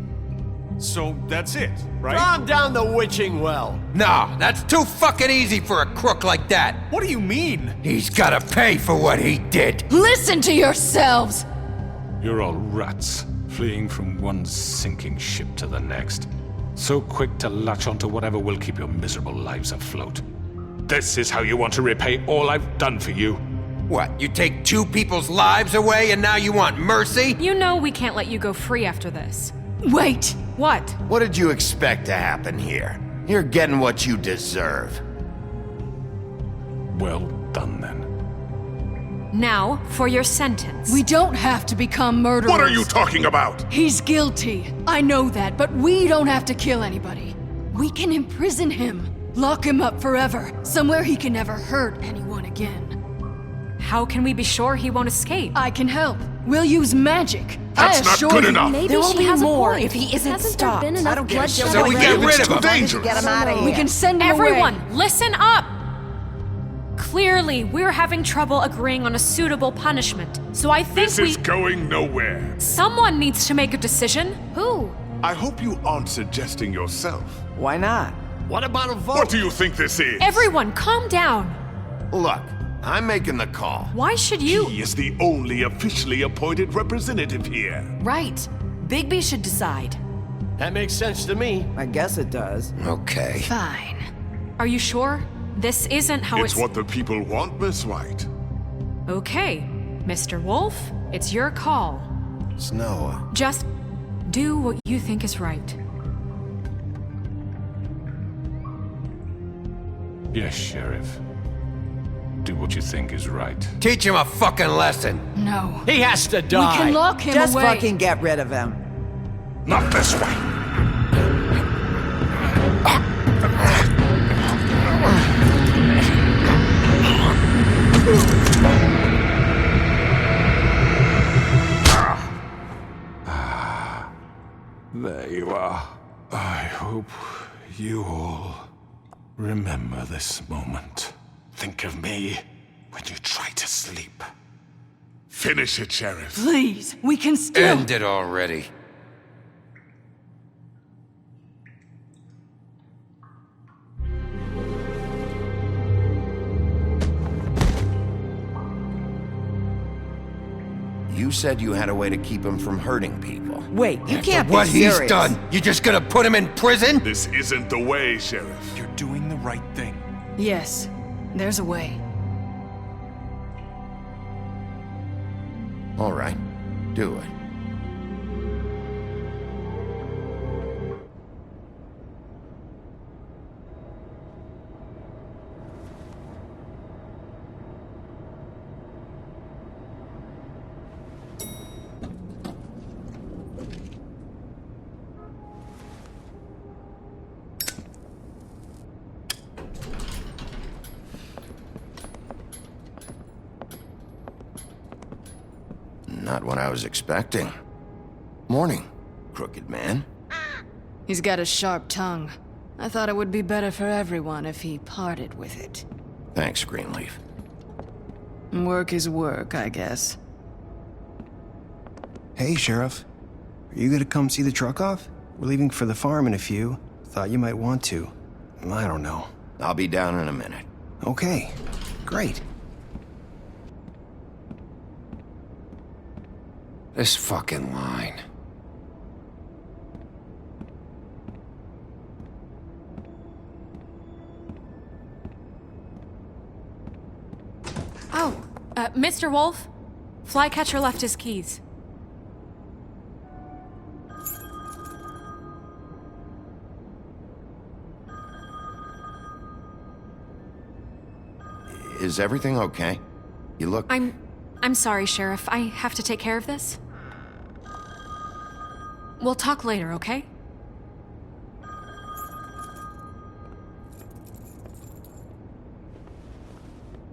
So that's it, right? Calm down the witching well. Nah, that's too fucking easy for a crook like that. What do you mean? He's gotta pay for what he did. Listen to yourselves! You're all rats, fleeing from one sinking ship to the next. So quick to latch onto whatever will keep your miserable lives afloat. This is how you want to repay all I've done for you? What, you take 2 people's lives away and now you want mercy? You know we can't let you go free after this. Wait! What? What did you expect to happen here? You're getting what you deserve. Well done, then. Now, for your sentence. We don't have to become murderers. What are you talking about? He's guilty. I know that, but we don't have to kill anybody. We can imprison him. Lock him up forever. Somewhere he can never hurt anyone again. How can we be sure he won't escape? I can help. We'll use magic. That's not good enough. Maybe There will she be has more a point. if he isn't Hasn't stopped. there been enough I don't get it. bloodshed So we already? get rid of him. Dangerous. Get him out of here. We can send him Everyone, away. listen up! Clearly, we're having trouble agreeing on a suitable punishment. So I think This is going nowhere. Someone needs to make a decision. Who? I hope you aren't suggesting yourself. Why not? What about a vote? What do you think this is? Everyone, calm down. Look, I'm making the call. Why should you? He is the only officially appointed representative here. Right. Bigby should decide. That makes sense to me. I guess it does. Okay. Fine. Are you sure? This isn't how It's what the people want, Miss White. Okay, Mr. Wolf, it's your call. Snow. Just do what you think is right. Yes, Sheriff. Do what you think is right. Teach him a fucking lesson. No. He has to die. We can lock him Just away. fucking get rid of him. Not this way. There you are. I hope you all remember this moment. Think of me when you try to sleep. Finish it, Sheriff. Please, we can still. End it already. You said you had a way to keep him from hurting people. Wait, you After can't what be serious. he's done, you just gonna put him in prison? This isn't the way, Sheriff. You're doing the right thing. Yes, there's a way. All right, do it. Not what I was expecting. Morning, crooked man. He's got a sharp tongue. I thought it would be better for everyone if he parted with it. Thanks, Greenleaf. Work is work, I guess. Hey, Sheriff. Are you gonna come see the truck off? We're leaving for the farm in a few. Thought you might want to. I don't know. I'll be down in a minute. Okay, great. This fucking line. Oh, Mr. Wolf, Flycatcher left his keys. Is everything okay? You look... I'm sorry, Sheriff. I have to take care of this. We'll talk later, okay?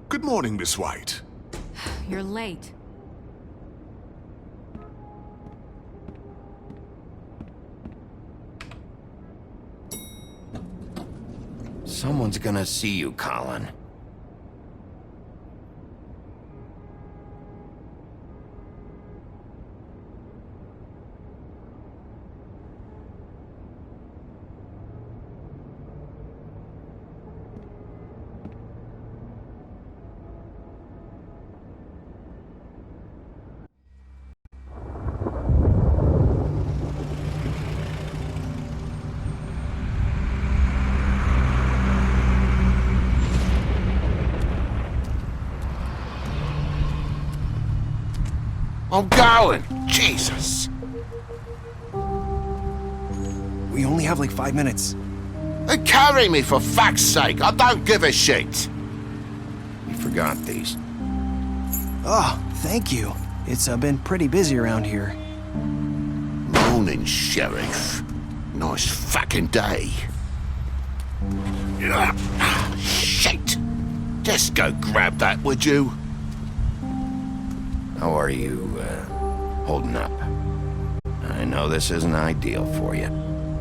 Good morning, Miss White. You're late. Someone's gonna see you, Colin. Oh, Garland! Jesus! We only have like 5 minutes. Carry me, for fuck's sake! I don't give a shit! You forgot these. Oh, thank you. It's been pretty busy around here. Morning, Sheriff. Nice fucking day. Shit! Just go grab that, would you? How are you, holding up? I know this isn't ideal for you.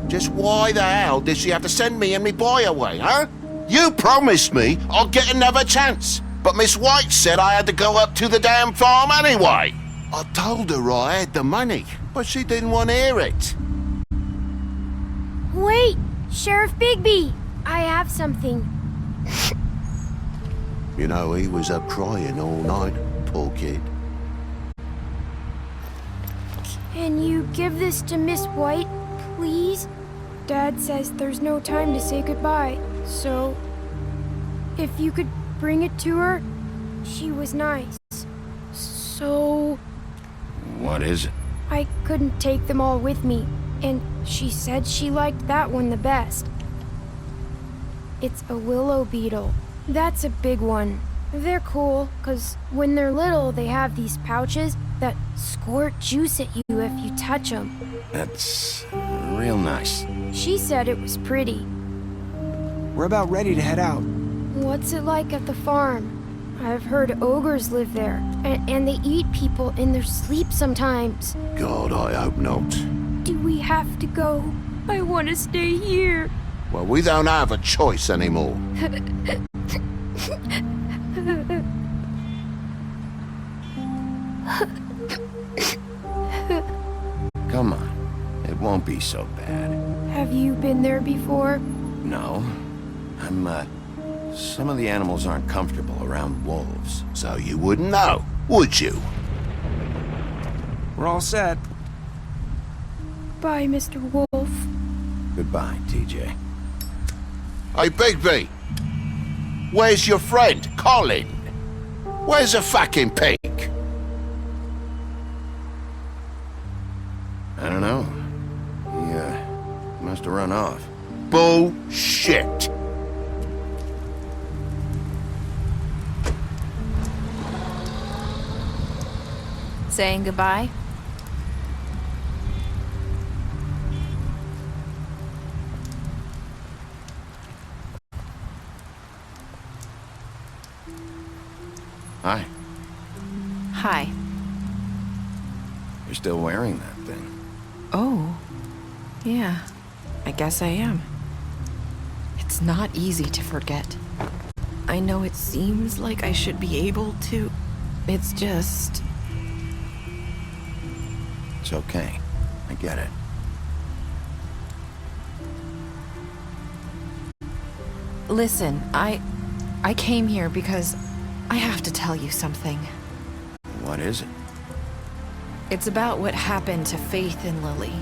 Just why the hell did she have to send me and me boy away, huh? You promised me I'll get another chance, but Miss White said I had to go up to the damn farm anyway. I told her I had the money, but she didn't want to hear it. Wait, Sheriff Bigby! I have something. You know, he was up crying all night, poor kid. Can you give this to Miss White, please? Dad says there's no time to say goodbye, so if you could bring it to her, she was nice. So What is it? I couldn't take them all with me, and she said she liked that one the best. It's a willow beetle. That's a big one. They're cool, 'cause when they're little, they have these pouches that squirt juice at you if you touch them. That's real nice. She said it was pretty. We're about ready to head out. What's it like at the farm? I've heard ogres live there, and they eat people in their sleep sometimes. God, I hope not. Do we have to go? I want to stay here. Well, we don't have a choice anymore. Come on. It won't be so bad. Have you been there before? No. Some of the animals aren't comfortable around wolves, so you wouldn't know, would you? We're all set. Bye, Mr. Wolf. Goodbye, TJ. Hey, Bigby! Where's your friend, Colin? Where's the fucking pig? I don't know. He, must have run off. Bullshit! Saying goodbye? Hi. Hi. You're still wearing that thing. Oh. Yeah. I guess I am. It's not easy to forget. I know it seems like I should be able to. It's just... It's okay. I get it. Listen, I came here because I have to tell you something. What is it? It's about what happened to Faith and Lily.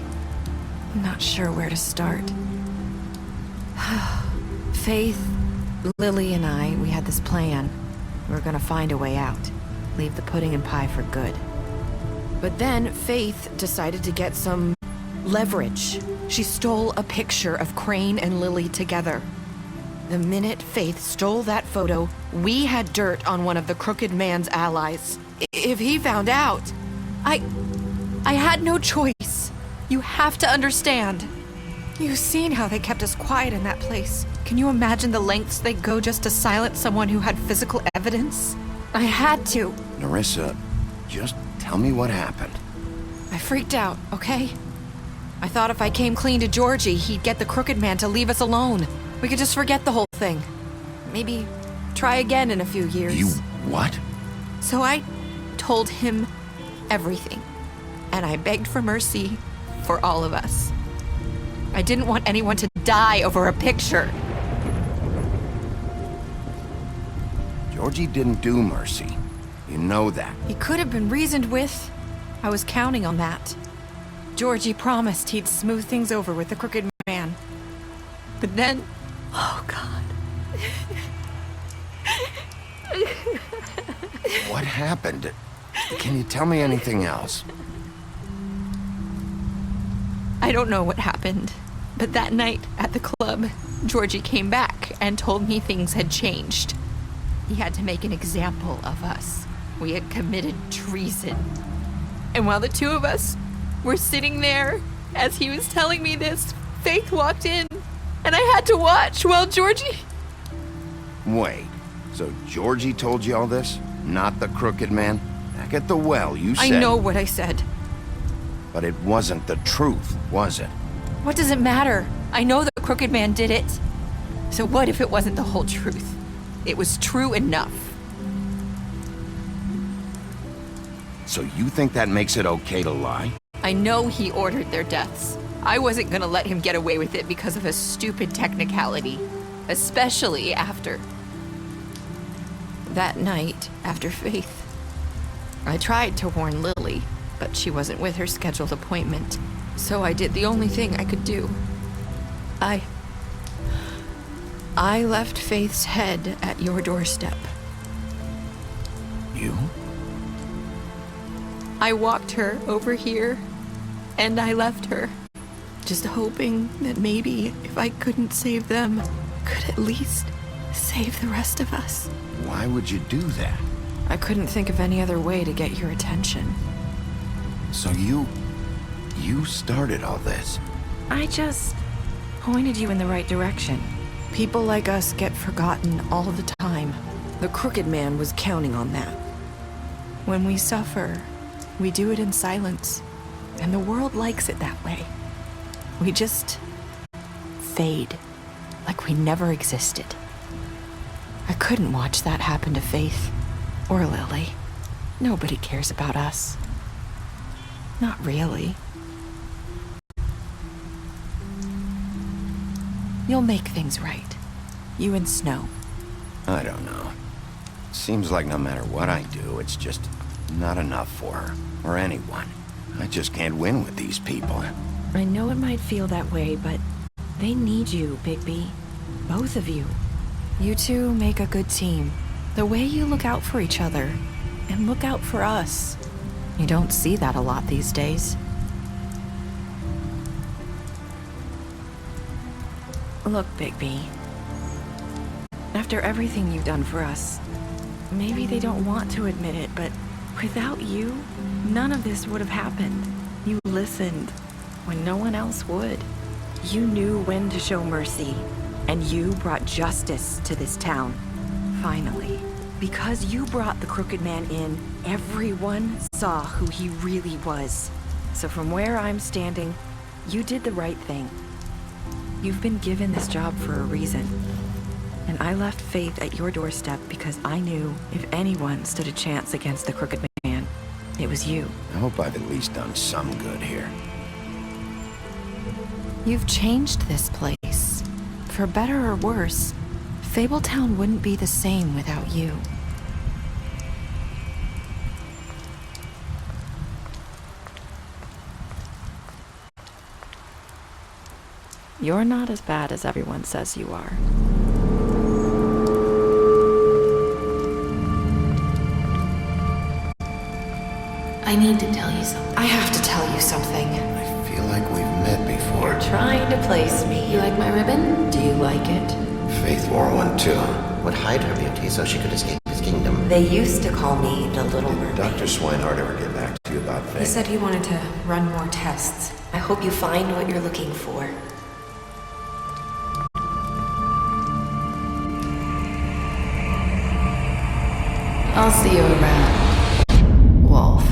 I'm not sure where to start. Faith, Lily, and I, we had this plan. We were gonna find a way out. Leave the pudding and pie for good. But then Faith decided to get some leverage. She stole a picture of Crane and Lily together. The minute Faith stole that photo, we had dirt on one of the Crooked Man's allies. If he found out, I had no choice. You have to understand. You've seen how they kept us quiet in that place. Can you imagine the lengths they go just to silence someone who had physical evidence? I had to. Nerissa, just tell me what happened. I freaked out, okay? I thought if I came clean to Georgie, he'd get the Crooked Man to leave us alone. We could just forget the whole thing. Maybe try again in a few years. You what? So I told him everything. And I begged for mercy for all of us. I didn't want anyone to die over a picture. Georgie didn't do mercy. You know that. He could have been reasoned with. I was counting on that. Georgie promised he'd smooth things over with the Crooked Man. But then... Oh, God. What happened? Can you tell me anything else? I don't know what happened. But that night at the club, Georgie came back and told me things had changed. He had to make an example of us. We had committed treason. And while the two of us were sitting there, as he was telling me this, Faith walked in, and I had to watch while Georgie... Wait, so Georgie told you all this? Not the crooked man? Back at the well, you said... I know what I said. But it wasn't the truth, was it? What does it matter? I know the crooked man did it. So what if it wasn't the whole truth? It was true enough. So you think that makes it okay to lie? I know he ordered their deaths. I wasn't gonna let him get away with it because of a stupid technicality. Especially after... that night, after Faith. I tried to warn Lily, but she wasn't with her scheduled appointment. So I did the only thing I could do. I left Faith's head at your doorstep. You? I walked her over here, and I left her. Just hoping that maybe if I couldn't save them, could at least save the rest of us. Why would you do that? I couldn't think of any other way to get your attention. So you started all this? I just pointed you in the right direction. People like us get forgotten all the time. The crooked man was counting on that. When we suffer, we do it in silence, and the world likes it that way. We just fade, like we never existed. I couldn't watch that happen to Faith or Lily. Nobody cares about us. Not really. You'll make things right. You and Snow. I don't know. Seems like no matter what I do, it's just not enough for her, or anyone. I just can't win with these people. I know it might feel that way, but they need you, Bigby. Both of you. You two make a good team. The way you look out for each other, and look out for us. You don't see that a lot these days. Look, Bigby. After everything you've done for us, maybe they don't want to admit it, but without you, none of this would have happened. You listened when no one else would. You knew when to show mercy, and you brought justice to this town. Finally. Because you brought the crooked man in, everyone saw who he really was. So from where I'm standing, you did the right thing. You've been given this job for a reason. And I left Faith at your doorstep because I knew if anyone stood a chance against the crooked man, it was you. I hope I've at least done some good here. You've changed this place. For better or worse, Fabletown wouldn't be the same without you. You're not as bad as everyone says you are. I need to tell you something. I have to tell you something. I feel like we've met before. You're trying to place me. You like my ribbon? Do you like it? Faith wore one too. Would hide her beauty so she could escape his kingdom. They used to call me the Little Mermaid. Dr. Swinehart ever get back to you about Faith? He said he wanted to run more tests. I hope you find what you're looking for. I'll see you around, Wolf.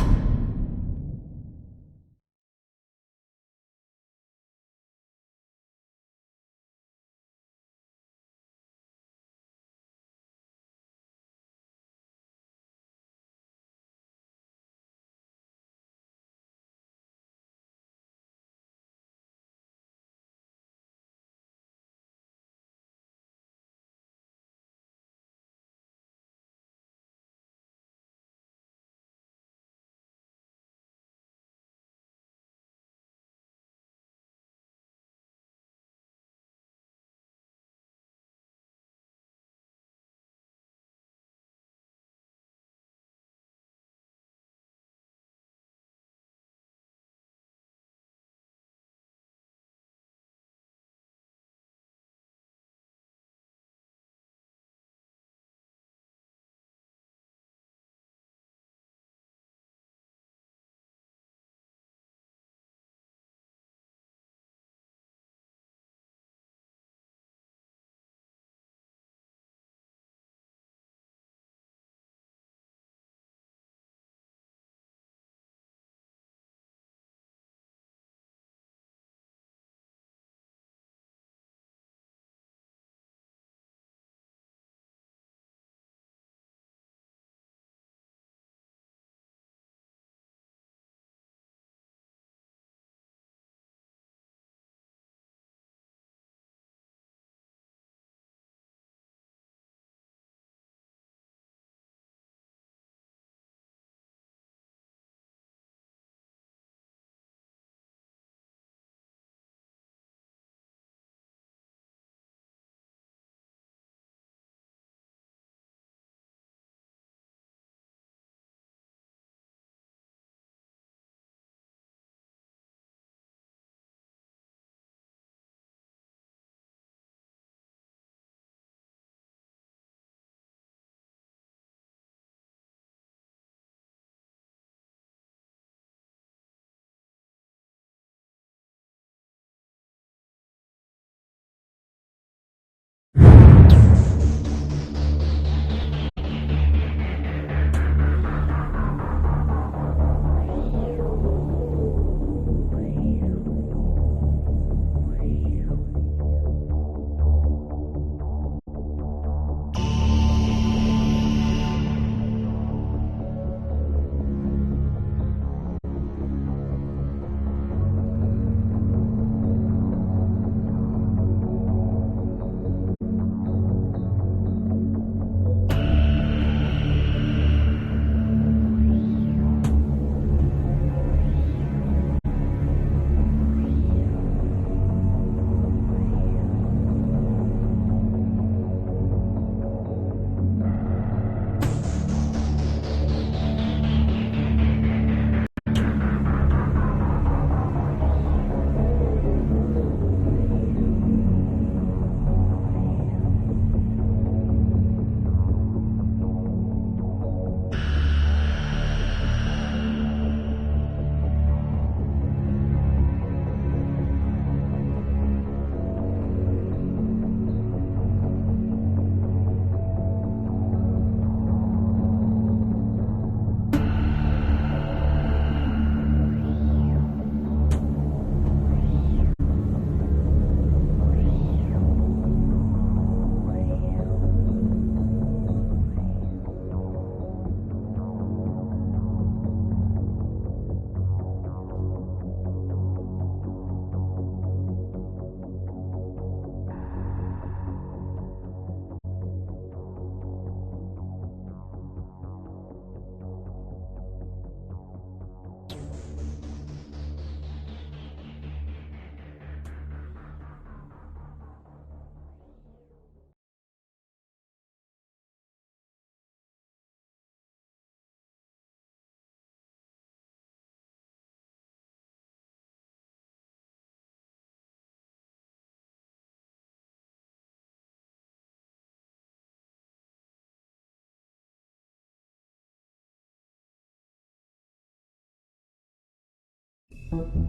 You